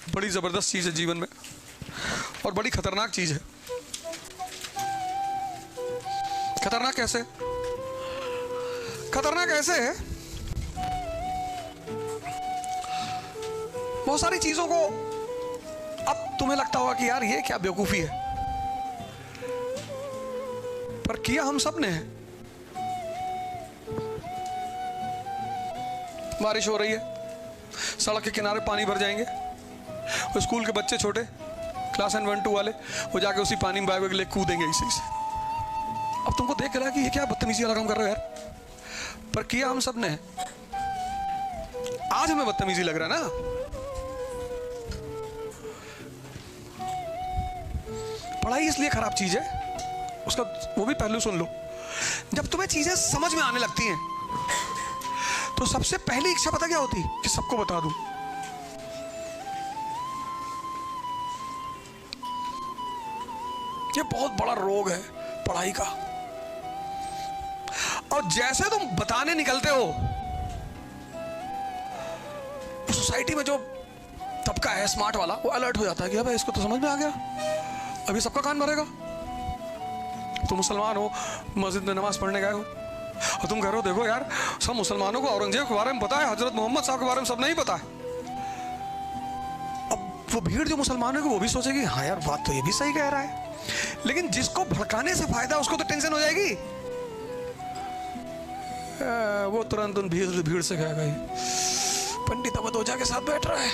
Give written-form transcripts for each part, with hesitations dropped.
बड़ी जबरदस्त चीज है जीवन में और बड़ी खतरनाक चीज है। खतरनाक कैसे? खतरनाक ऐसे है, बहुत सारी चीजों को अब तुम्हें लगता होगा कि यार ये क्या बेवकूफी है, पर किया हम सब ने है। बारिश हो रही है, सड़क के किनारे पानी भर जाएंगे, और स्कूल के बच्चे छोटे क्लास 1, 2 वाले वो जाके उसी पानी में बैग ले कूदेंगे इसी से। अब तुमको देख रहा है कि ये क्या बदतमीजी वाला काम कर रहे हो यार, पर किया हम सब ने है। आज हमें बदतमीजी लग रहा है ना, पढ़ाई इसलिए खराब चीज है, उसका वो भी पहलू सुन लो। जब तुम्हें चीजें समझ में आने लगती हैं तो सबसे पहली इच्छा पता क्या होती? कि सबको बता दूं। ये बहुत बड़ा रोग है पढ़ाई का। और जैसे तुम बताने निकलते हो, सोसाइटी में जो तबका है स्मार्ट वाला, वो अलर्ट हो जाता है कि भाई इसको तो समझ में आ गया, अभी सबका कान भरेगा। तुम मुसलमान हो, मस्जिद में नमाज पढ़ने गए हो, और तुम कह रहे हो देखो यार सब मुसलमानों को औरंगजेब के बारे में पता है, हजरत मोहम्मद साहब के बारे में सब नहीं पता है। अब वो भीड़ जो मुसलमानों की वो भी सोचेगी हाँ यार बात तो ये भी सही कह रहा है, लेकिन जिसको भड़काने से फायदा उसको तो टेंशन हो जाएगी। वो तुरंत उन भीड़ से कहेगा पंडित अबदोजा के साथ बैठ रहा है,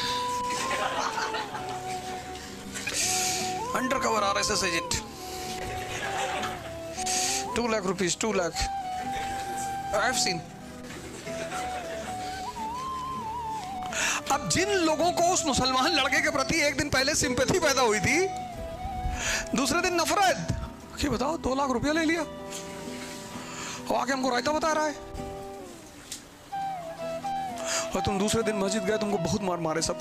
under cover RSS agent, 2 lakh rupees, 2 lakh. I have seen। अब जिन लोगों को उस मुसलमान लड़के के प्रति एक दिन पहले सिंपैथी पैदा हुई थी, दूसरे दिन नफरत कि बताओ 2 लाख रुपया ले लिया और आके हमको रायता बता रहा है, और तुम दूसरे दिन मस्जिद गए, तुमको बहुत मार मारे सब।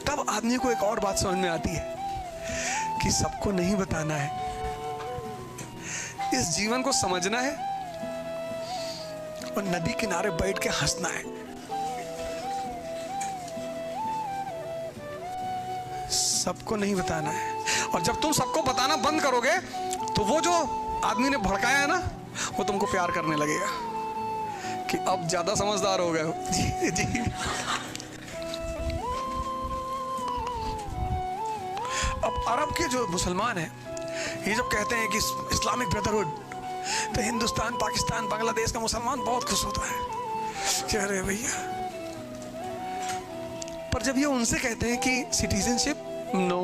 तब आदमी को एक और बात समझ में आती है कि सबको नहीं बताना है, इस जीवन को समझना है और नदी किनारे बैठ के हंसना है। सबको नहीं बताना है, और जब तुम सबको बताना बंद करोगे तो वो जो आदमी ने भड़काया है ना, वो तुमको प्यार करने लगेगा कि अब ज्यादा समझदार हो गए हो। जी जी। अब अरब के जो मुसलमान हैं, ये जब कहते हैं कि इस्लामिक ब्रदरहुड, तो हिंदुस्तान, पाकिस्तान, बांग्लादेश का मुसलमान बहुत खुश होता है, कह रहे भैया। पर जब ये उनसे कहते हैं कि citizenship, no,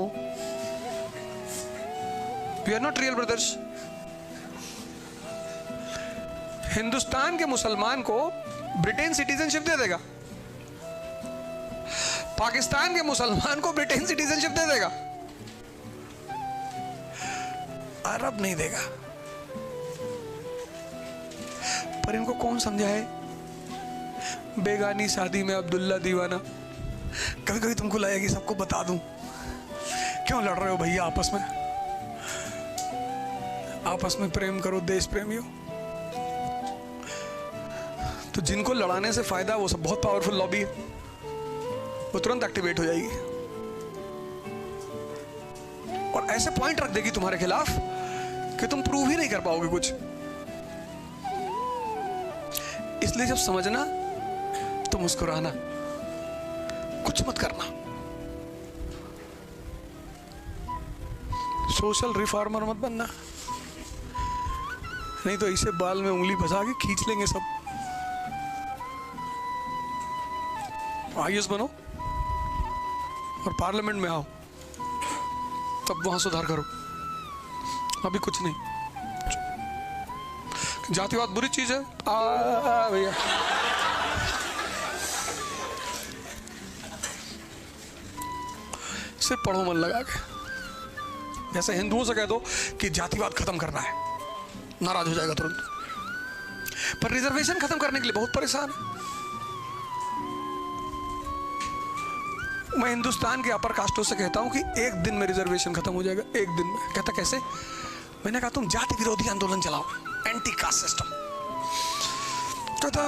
we are not real brothers. Hindustan के मुसलमान को ब्रिटेन सिटीजनशिप दे देगा, पाकिस्तान के मुसलमान को ब्रिटेन सिटीजनशिप दे देगा, अरब नहीं देगा। पर इनको कौन समझाए? बेगानी शादी में अब्दुल्ला दीवाना। कभी कभी तुमको लगेगा कि सबको बता दूं, क्यों लड़ रहे हो भैया आपस में? आपस में प्रेम करो, देश प्रेमियों। तो जिनको लड़ाने से फायदा, वो सब बहुत पावरफुल लॉबी है, वो तुरंत एक्टिवेट हो जाएगी और ऐसे पॉइंट रख देगी तुम्हारे खिलाफ कि तुम प्रूव ही नहीं कर पाओगे कुछ। इसलिए जब समझना तो मुस्कुराना, कुछ मत करना। सोशल रिफॉर्मर मत बनना, नहीं तो इसे बाल में उंगली फंसा के खींच लेंगे सब। IAS बनो और पार्लियामेंट में आओ, तब वहां सुधार करो। अभी कुछ नहीं। जातिवाद बुरी चीज है भैया, सिर्फ पढ़ो मन लगा के। जैसे हिंदुओं से कह दो कि जातिवाद खत्म करना है, नाराज हो जाएगा तुरंत। पर रिजर्वेशन खत्म करने के लिए बहुत परेशान है। मैं हिंदुस्तान के अपर कास्टों से कहता हूं कि एक दिन में रिजर्वेशन खत्म हो जाएगा, एक दिन में। कहता कैसे? मैंने कहा तुम जाति विरोधी आंदोलन चलाओ, एंटी कास्ट सिस्टम। कहता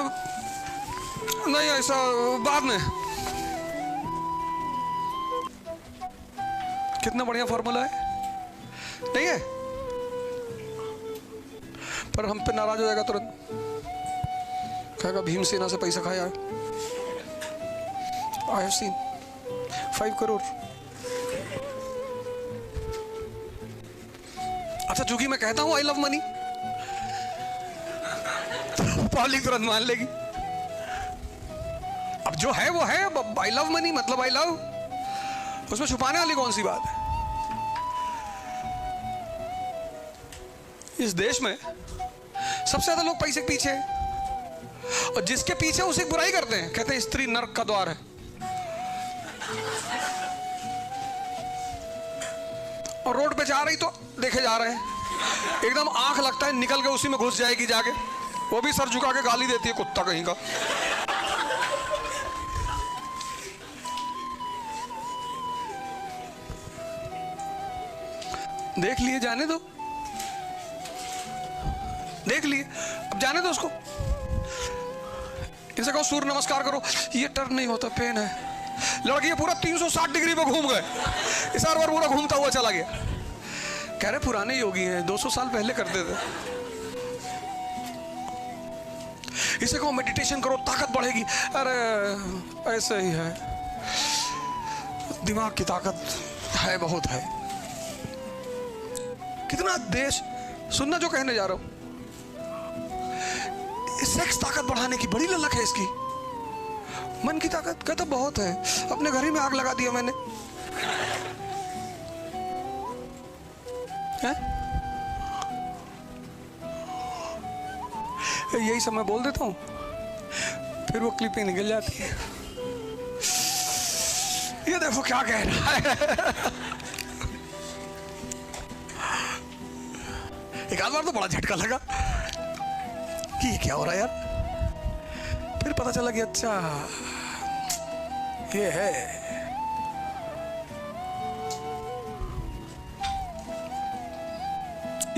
नहीं, ऐसा बाद में। कितना बढ़िया फॉर्मूला है, नहीं है? पर हम पे नाराज हो जाएगा तुरंत, कहेगा भीमसेना से पैसा खाया। I have seen 5 crore. अच्छा, चूंकि मैं कहता हूं आई लव मनी, तो पब्लिक तुरंत मान लेगी। अब जो है वो है, आई लव मनी मतलब आई लव, उसमें छुपाने वाली कौन सी बात है? इस देश में सबसे ज्यादा लोग पैसे के पीछे हैं, और जिसके पीछे उसे बुराई करते हैं, कहते हैं स्त्री नर्क का द्वार है। और रोड पे जा रही तो देखे जा रहे हैं, एकदम आंख लगता है निकल के उसी में घुस जाएगी जाके, वो भी सर झुका के गाली देती है, कुत्ता कहीं का। देख लिए, जाने दो, देख लिए, अब जाने दो उसको। इनसे कहो सूर्य नमस्कार करो, ये टर्न नहीं होता, पेन है। लड़की ये पूरा 360 डिग्री पे घूम गए, इस बार पूरा घूमता हुआ चला गया। कह रहे पुराने योगी हैं, 200 साल पहले करते थे। इसे कहो मेडिटेशन करो, ताकत बढ़ेगी। अरे ऐसे ही है, दिमाग की ताकत है, बहुत है। कितना देश, सुनना जो कहने जा रहा हूं, सेक्स ताकत बढ़ाने की बड़ी ललक है इसकी। मन की ताकत कहता बहुत है, अपने घर ही में आग लगा दिया मैंने। है? यही सब मैं बोल देता हूं, फिर वो क्लिपिंग निकल जाती है। ये देखो क्या कह रहा है। एक आध बार तो बड़ा झटका लगा कि ये क्या हो रहा है यार। फिर पता चला कि अच्छा ये है।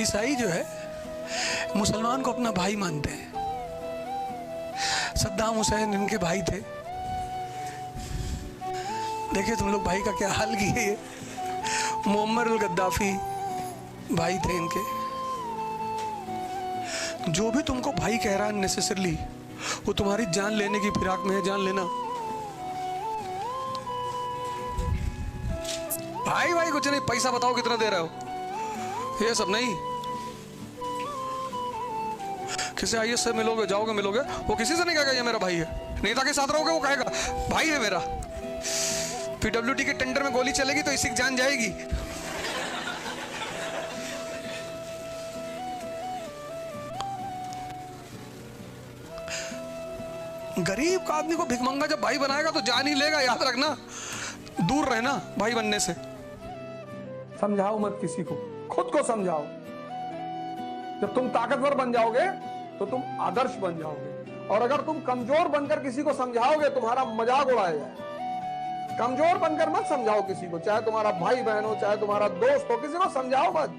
ईसाई जो है मुसलमान को अपना भाई मानते हैं। सद्दाम हुसैन इनके भाई थे। देखिए तुम लोग भाई का क्या हाल किए। मुअम्मर अल गद्दाफी भाई थे इनके। जो भी तुमको भाई कह रहा है नेसेसरली वो तुम्हारी जान लेने की फिराक में है, जान लेना। भाई भाई कुछ नहीं, पैसा बताओ कितना दे रहे हो, ये सब नहीं। किसी आईएएस से मिलोगे, जाओगे मिलोगे, वो किसी से नहीं कहेगा ये मेरा भाई है। नेता के साथ रहोगे वो कहेगा भाई है मेरा। पीडब्ल्यूडी के टेंडर में गोली चलेगी तो इसी की जान जाएगी। गरीब का आदमी को भिखमंगा जब भाई बनाएगा तो जान ही लेगा। याद रखना, दूर रहना भाई बनने से। समझाओ मत किसी को, खुद को समझाओ। जब तुम ताकतवर बन जाओगे तो तुम आदर्श बन जाओगे। और अगर तुम कमजोर बनकर किसी को समझाओगे तुम्हारा मजाक उड़ाया जाए। कमजोर बनकर मत समझाओ किसी को, चाहे तुम्हारा भाई बहन हो, चाहे तुम्हारा दोस्त हो, किसी को समझाओ मत।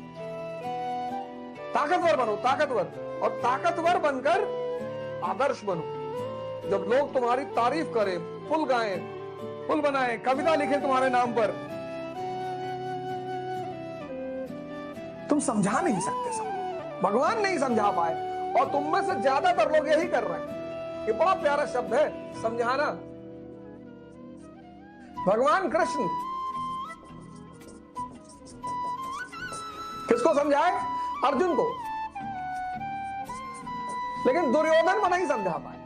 ताकतवर बनो, ताकतवर। और ताकतवर बनकर आदर्श बनो। जब लोग तुम्हारी तारीफ करें, फुल गाएं, फुल बनाएं, कविता लिखें तुम्हारे नाम पर, तुम समझा नहीं सकते। सब भगवान नहीं समझा पाए और तुम में से ज्यादातर लोग यही कर रहे हैं। ये बड़ा प्यारा शब्द है, समझाना। भगवान कृष्ण किसको समझाए? अर्जुन को। लेकिन दुर्योधन को नहीं समझा पाए।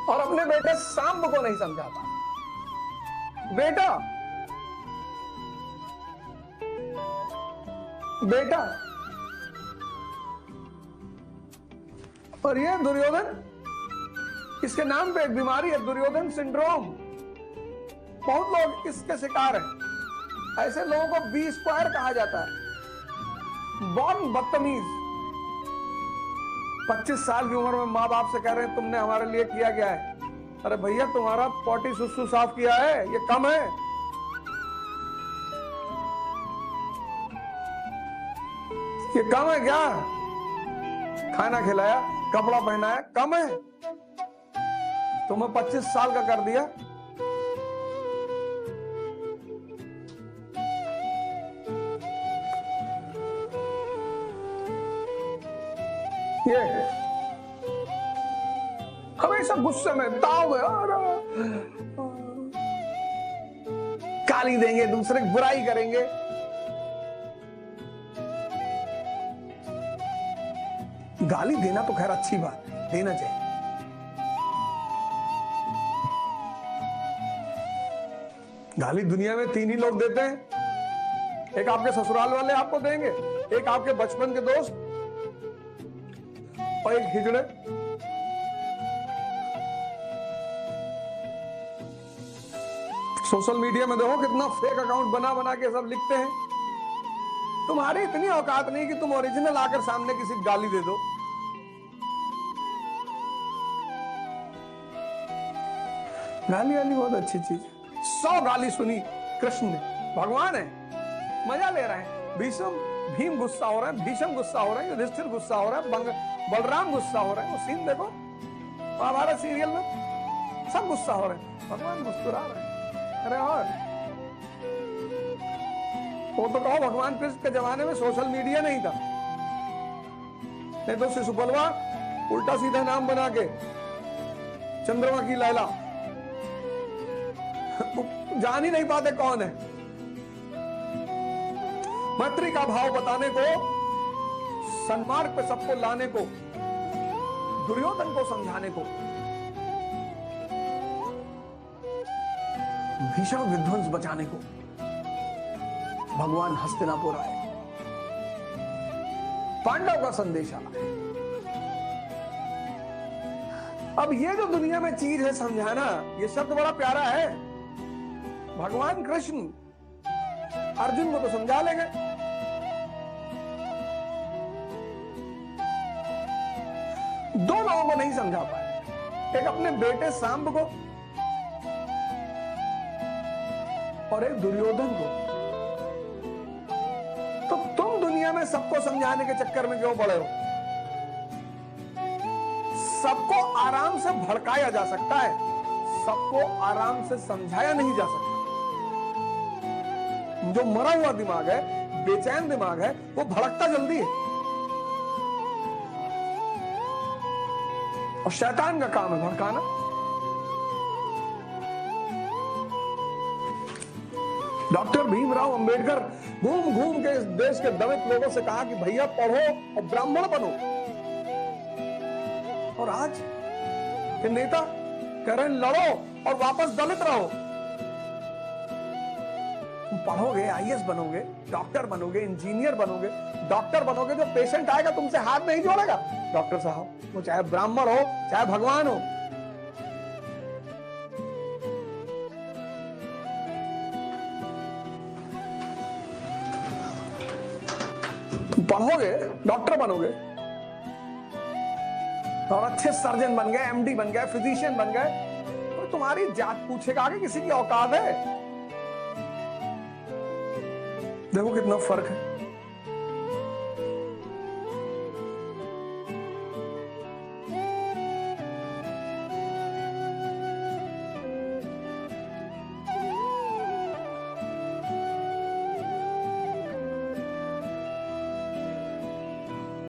और अपने बेटे सांब को नहीं समझा पाए। बेटा बेटा और ये दुर्योधन, इसके नाम पे एक बीमारी है, दुर्योधन सिंड्रोम। बहुत लोग इसके शिकार हैं। ऐसे लोगों को बी स्क्वायर कहा जाता है। बॉर्न बदतमीज। 25 साल की उम्र में माँ बाप से कह रहे हैं तुमने हमारे लिए किया क्या है? अरे भैया तुम्हारा पॉटी सुसु साफ किया है, ये कम है। ये कम है क्या? खाना खिलाया, कपड़ा पहनाया, कम है? तुम्हें 25 साल का कर दिया, गुस्से में दाव में गाली देंगे, दूसरे की बुराई करेंगे। गाली देना तो खैर अच्छी बात है, देना चाहिए। गाली दुनिया में तीन ही लोग देते हैं, एक आपके ससुराल वाले आपको देंगे, एक आपके बचपन के दोस्त, और एक हिजड़े। सोशल मीडिया में देखो कितना फेक अकाउंट बना बना के सब लिखते हैं। तुम्हारी इतनी औकात नहीं कि तुम ओरिजिनल आकर सामने किसी को गाली दे दो। गाली वाली बहुत अच्छी चीज है। 100 गाली सुनी कृष्ण ने, भगवान है, मजा ले रहे हैं। भीम गुस्सा हो रहा है, भीष्म गुस्सा हो रहा है, युधिष्ठिर गुस्सा हो रहा है, बलराम गुस्सा हो रहे हैं। वो सीन देखो महाभारत सीरियल में, सब गुस्सा हो रहे हैं, भगवान मुस्कुरा रहे हैं। अरे और वो तो कहो भगवान कृष्ण के जमाने में सोशल मीडिया नहीं था, नहीं तो शिशुपालवा उल्टा सीधा नाम बना के चंद्रमा की लैला जान ही नहीं पाते कौन है। मैत्री का भाव बताने को, सन्मार्ग पे सबको लाने को, दुर्योधन को समझाने को, भीषण विध्वंस बचाने को भगवान हस्तिनापुर आए, पांडव का संदेश आया। अब ये जो दुनिया में चीज है समझाना, ये शब्द बड़ा प्यारा है। भगवान कृष्ण अर्जुन को तो समझा लेंगे, दो लोगों को नहीं समझा पाए, एक अपने बेटे सांब को और एक दुर्योधन को। तो तुम दुनिया में सबको समझाने के चक्कर में क्यों पड़े हो? सबको आराम से भड़काया जा सकता है, सबको आराम से समझाया नहीं जा सकता। जो मरा हुआ दिमाग है, बेचैन दिमाग है, वो भड़कता जल्दी है। और शैतान का काम है भड़काना। डॉक्टर भीमराव अंबेडकर घूम घूम के इस देश के दलित लोगों से कहा कि भैया पढ़ो और ब्राह्मण बनो, और आज के नेता कह रहे हैं लड़ो और वापस दलित रहो। तुम पढ़ोगे, आईएएस बनोगे, डॉक्टर बनोगे, इंजीनियर बनोगे, डॉक्टर बनोगे, जो पेशेंट आएगा तुमसे हाथ नहीं जोड़ेगा, डॉक्टर साहब, वो चाहे ब्राह्मण हो चाहे भगवान हो। तुम पढ़ोगे, डॉक्टर बनोगे और अच्छे सर्जन बन गए, एमडी बन गए, फिजिशियन बन गए, तो तुम्हारी जात पूछेगा आगे किसी की औकात है? देखो कितना फर्क है।